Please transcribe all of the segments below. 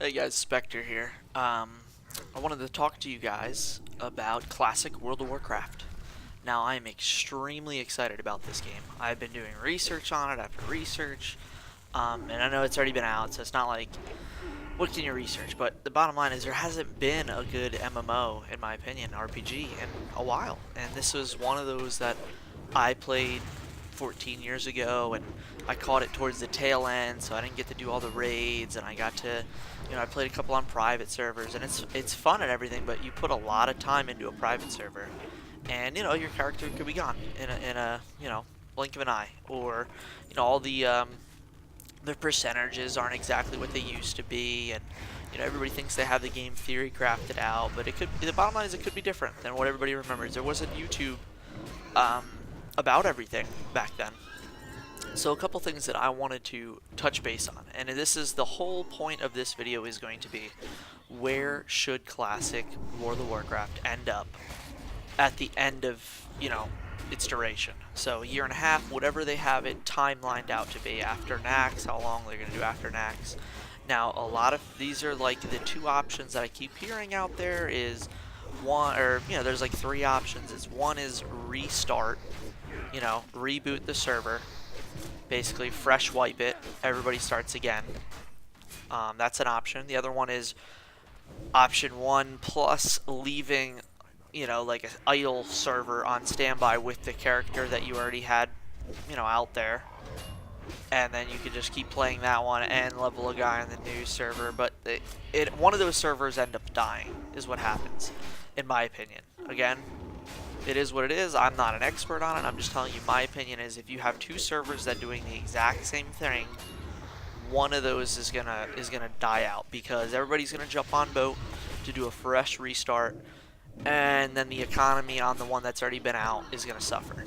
Hey guys, Spectre here. I wanted to talk to you guys about classic World of Warcraft. Now, I'm extremely excited about this game. I've been doing research on it after research, and I know it's already been out, so it's not like, what can you research? But the bottom line is there hasn't been a good MMO, in my opinion, RPG, in a while. And this was one of those that I played 14 years ago, and I caught it towards the tail end, so I didn't get to do all the raids, and I got to, I played a couple on private servers, and it's fun and everything, but you put a lot of time into a private server, and your character could be gone in a blink of an eye, or all the percentages aren't exactly what they used to be, and everybody thinks they have the game theory crafted out, but the bottom line is it could be different than what everybody remembers. There wasn't YouTube um, about everything back then. So a couple things that I wanted to touch base on, and this is the whole point of this video, is going to be where should classic World of Warcraft end up at the end of its duration. So a year and a half, whatever they have it timelined out to be after Nax, how long they're going to do after Nax. Now a lot of these are like the two options that I keep hearing out there is one, or there's like three options. One is restart, reboot the server, basically fresh wipe it, everybody starts again. That's an option. The other one is option one plus leaving, like an idle server on standby with the character that you already had, out there. And then you can just keep playing that one and level a guy on the new server. But one of those servers end up dying, is what happens, in my opinion. Again, it is what it is. I'm not an expert on it. I'm just telling you my opinion is if you have two servers that doing the exact same thing, one of those is gonna die out because everybody's gonna jump on boat to do a fresh restart, and then the economy on the one that's already been out is gonna suffer.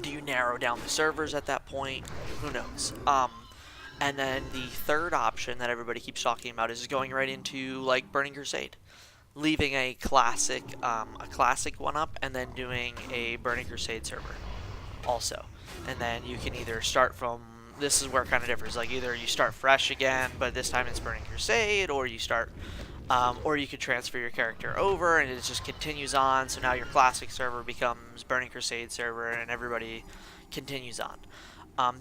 Do you narrow down the servers at that point? Who knows? And then the third option that everybody keeps talking about is going right into like Burning Crusade, leaving a classic one up, and then doing a Burning Crusade server also. And then you can either start from, this is where it kind of differs, like either you start fresh again, but this time it's Burning Crusade, or you start, or you could transfer your character over and it just continues on, so now your classic server becomes Burning Crusade server and everybody continues on.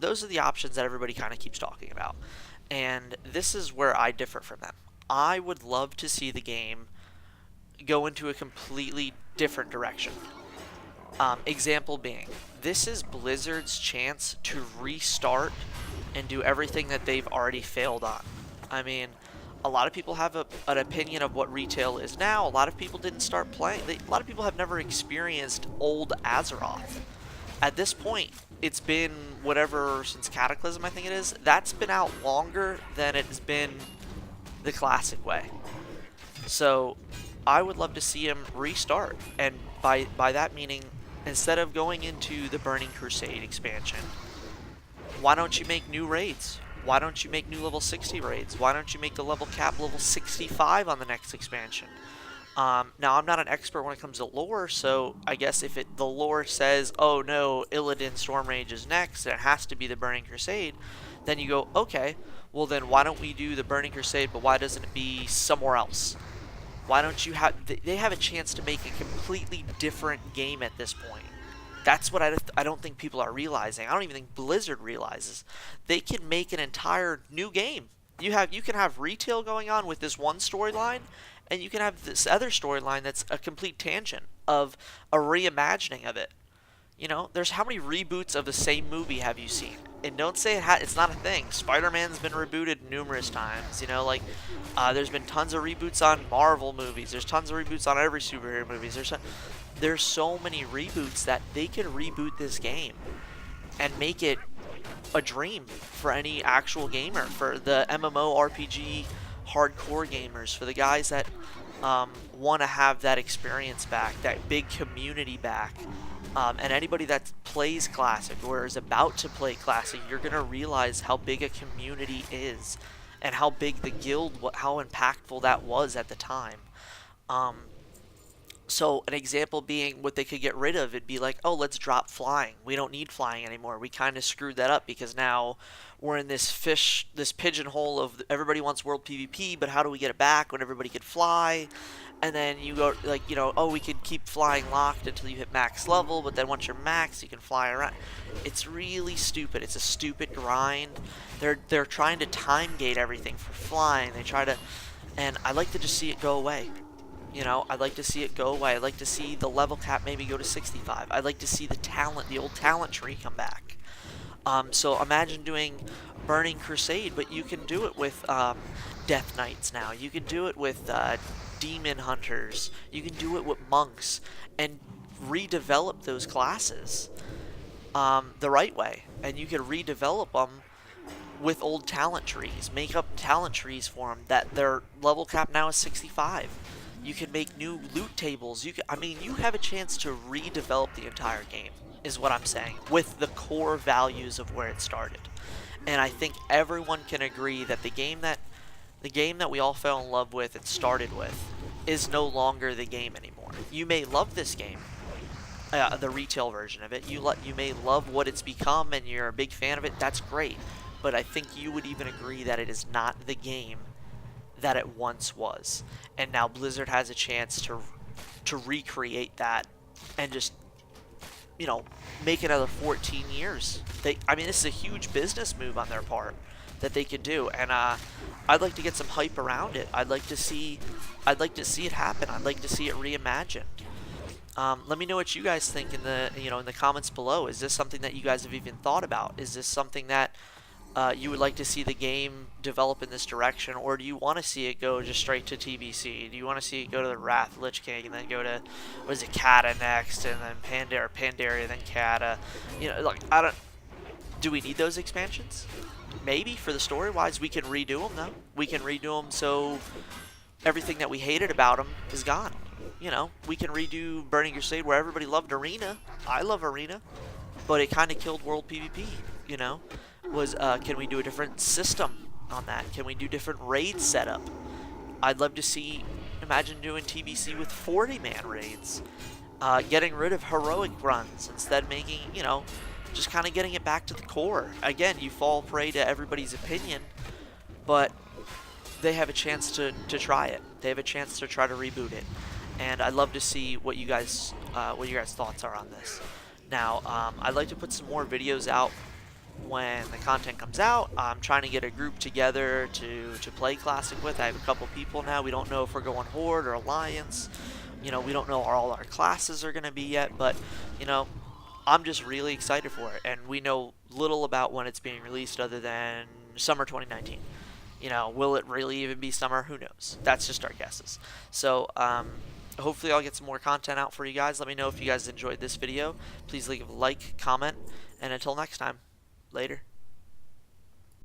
Those are the options that everybody kind of keeps talking about. And this is where I differ from them. I would love to see the game go into a completely different direction. Example being, this is Blizzard's chance to restart and do everything that they've already failed on. I mean, a lot of people have an opinion of what retail is now. A lot of people didn't start playing. A lot of people have never experienced old Azeroth. At this point, it's been whatever since Cataclysm, I think it is. That's been out longer than it's been the classic way. So I would love to see him restart, and by that meaning, instead of going into the Burning Crusade expansion, why don't you make new raids? Why don't you make new level 60 raids? Why don't you make the level cap level 65 on the next expansion? Now, I'm not an expert when it comes to lore, so I guess if the lore says, oh no, Illidan Stormrage is next, and it has to be the Burning Crusade, then you go, okay, well then why don't we do the Burning Crusade, but why doesn't it be somewhere else? Why don't you have, they have a chance to make a completely different game at this point. That's what I don't think people are realizing. I don't even think Blizzard realizes. They can make an entire new game. You can have retail going on with this one storyline, and you can have this other storyline that's a complete tangent of a reimagining of it. There's how many reboots of the same movie have you seen? And don't say it's not a thing. Spider-Man's been rebooted numerous times. There's been tons of reboots on Marvel movies. There's tons of reboots on every superhero movies. There's so many reboots that they could reboot this game and make it a dream for any actual gamer, for the MMORPG hardcore gamers, for the guys that want to have that experience back, that big community back. And anybody that plays Classic or is about to play Classic, you're going to realize how big a community is and how big the guild, how impactful that was at the time. So an example being what they could get rid of, it'd be like, oh, let's drop flying. We don't need flying anymore. We kind of screwed that up because now we're in this pigeonhole of everybody wants world PvP, but how do we get it back when everybody could fly? And then you go like, oh, we could keep flying locked until you hit max level, but then once you're max, you can fly around. It's really stupid. It's a stupid grind. They're trying to time gate everything for flying. They try to, and I like to just see it go away. I'd like to see it go away. I'd like to see the level cap maybe go to 65. I'd like to see the old talent tree come back. So imagine doing Burning Crusade, but you can do it with Death Knights now. You can do it with Demon Hunters. You can do it with Monks, and redevelop those classes the right way. And you can redevelop them with old talent trees. Make up talent trees for them that their level cap now is 65. You can make new loot tables. You have a chance to redevelop the entire game, is what I'm saying, with the core values of where it started. And I think everyone can agree that the game that we all fell in love with and started with is no longer the game anymore. You may love this game, the retail version of it. You may love what it's become and you're a big fan of it. That's great. But I think you would even agree that it is not the game that it once was. And now Blizzard has a chance to recreate that and just, make another 14 years. This is a huge business move on their part that they could do, and I'd like to get some hype around it. I'd like to see it happen. I'd like to see it reimagined. Let me know what you guys think in the comments below. Is this something that you guys have even thought about? Is this something that you would like to see the game develop in this direction, or do you want to see it go just straight to TBC? Do you want to see it go to the Wrath Lich King and then go to, Kata next, and then Pandaria, then Kata? Do we need those expansions? Maybe for the story-wise, we can redo them though. We can redo them so everything that we hated about them is gone. We can redo Burning Crusade where everybody loved Arena. I love Arena, but it kind of killed World PvP. Can we do a different system on that? Can we do different raid setup? I'd love to imagine doing TBC with 40-man raids. Getting rid of heroic runs, instead making, just kind of getting it back to the core. Again, you fall prey to everybody's opinion, but they have a chance to try it. They have a chance to try to reboot it. And I'd love to see what you guys' thoughts are on this. Now, I'd like to put some more videos out when the content comes out. I'm trying to get a group together to play Classic with. I have a couple people now. We don't know if we're going Horde or Alliance. We don't know all our classes are going to be yet, but, I'm just really excited for it. And we know little about when it's being released other than summer 2019. Will it really even be summer? Who knows? That's just our guesses. So, hopefully I'll get some more content out for you guys. Let me know if you guys enjoyed this video. Please leave a like, comment, and until next time. Later.